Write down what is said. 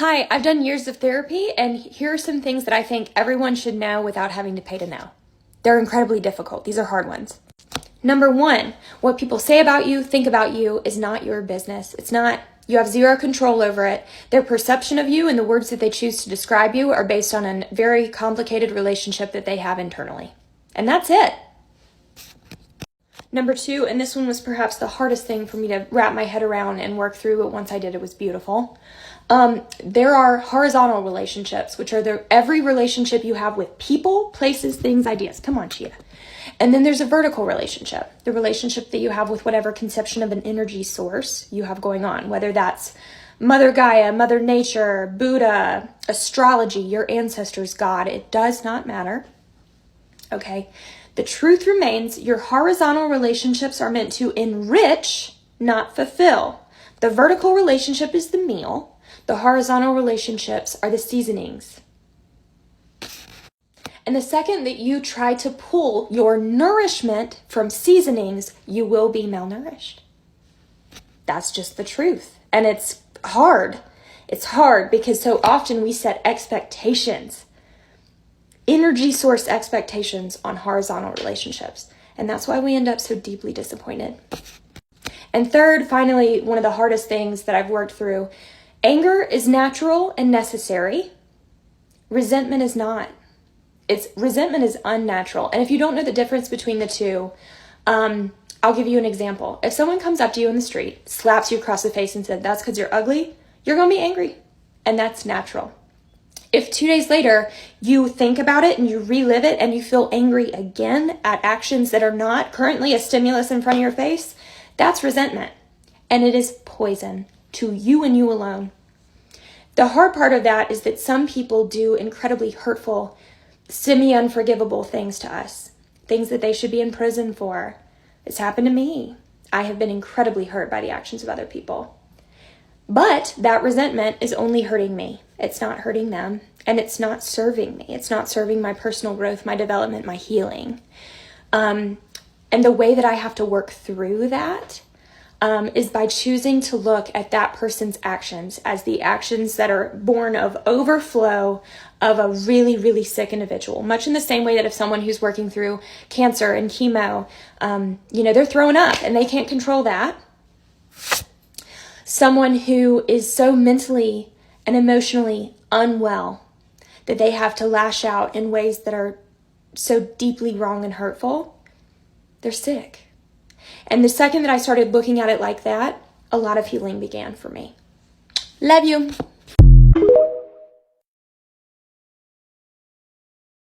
Hi, I've done years of therapy, and here are some things that I think everyone should know without having to pay to know. They're incredibly difficult. These are hard ones. Number one, what people say about you, think about you is not your business. It's not, you have zero control over it. Their perception of you and the words that they choose to describe you are based on a very complicated relationship that they have internally. And that's it. Number two, and this one was perhaps the hardest thing for me to wrap my head around and work through, but once I did, it was beautiful. There are horizontal relationships, which are every relationship you have with people, places, things, ideas. Come on, Chia. And then there's a vertical relationship, the relationship that you have with whatever conception of an energy source you have going on, whether that's Mother Gaia, Mother Nature, Buddha, astrology, your ancestors, God. It does not matter. Okay. The truth remains, your horizontal relationships are meant to enrich, not fulfill. The vertical relationship is the meal. The horizontal relationships are the seasonings. And the second that you try to pull your nourishment from seasonings, you will be malnourished. That's just the truth. And it's hard. It's hard because so often we set expectations, energy source expectations on horizontal relationships. And that's why we end up so deeply disappointed. And third, finally, one of the hardest things that I've worked through, anger is natural and necessary. Resentment is not. Resentment is unnatural. And if you don't know the difference between the two, I'll give you an example. If someone comes up to you in the street, slaps you across the face and said, "That's because you're ugly," you're going to be angry. And that's natural. If 2 days later you think about it and you relive it and you feel angry again at actions that are not currently a stimulus in front of your face, that's resentment. And it is poison to you and you alone. The hard part of that is that some people do incredibly hurtful, semi-unforgivable things to us, things that they should be in prison for. It's happened to me. I have been incredibly hurt by the actions of other people. But that resentment is only hurting me. It's not hurting them, and it's not serving me. It's not serving my personal growth, my development, my healing. And the way that I have to work through that is by choosing to look at that person's actions as the actions that are born of overflow of a really, really sick individual. Much in the same way that if someone who's working through cancer and chemo, they're throwing up and they can't control that. Someone who is so mentally and emotionally unwell that they have to lash out in ways that are so deeply wrong and hurtful, they're sick. And the second that I started looking at it like that, a lot of healing began for me. Love you.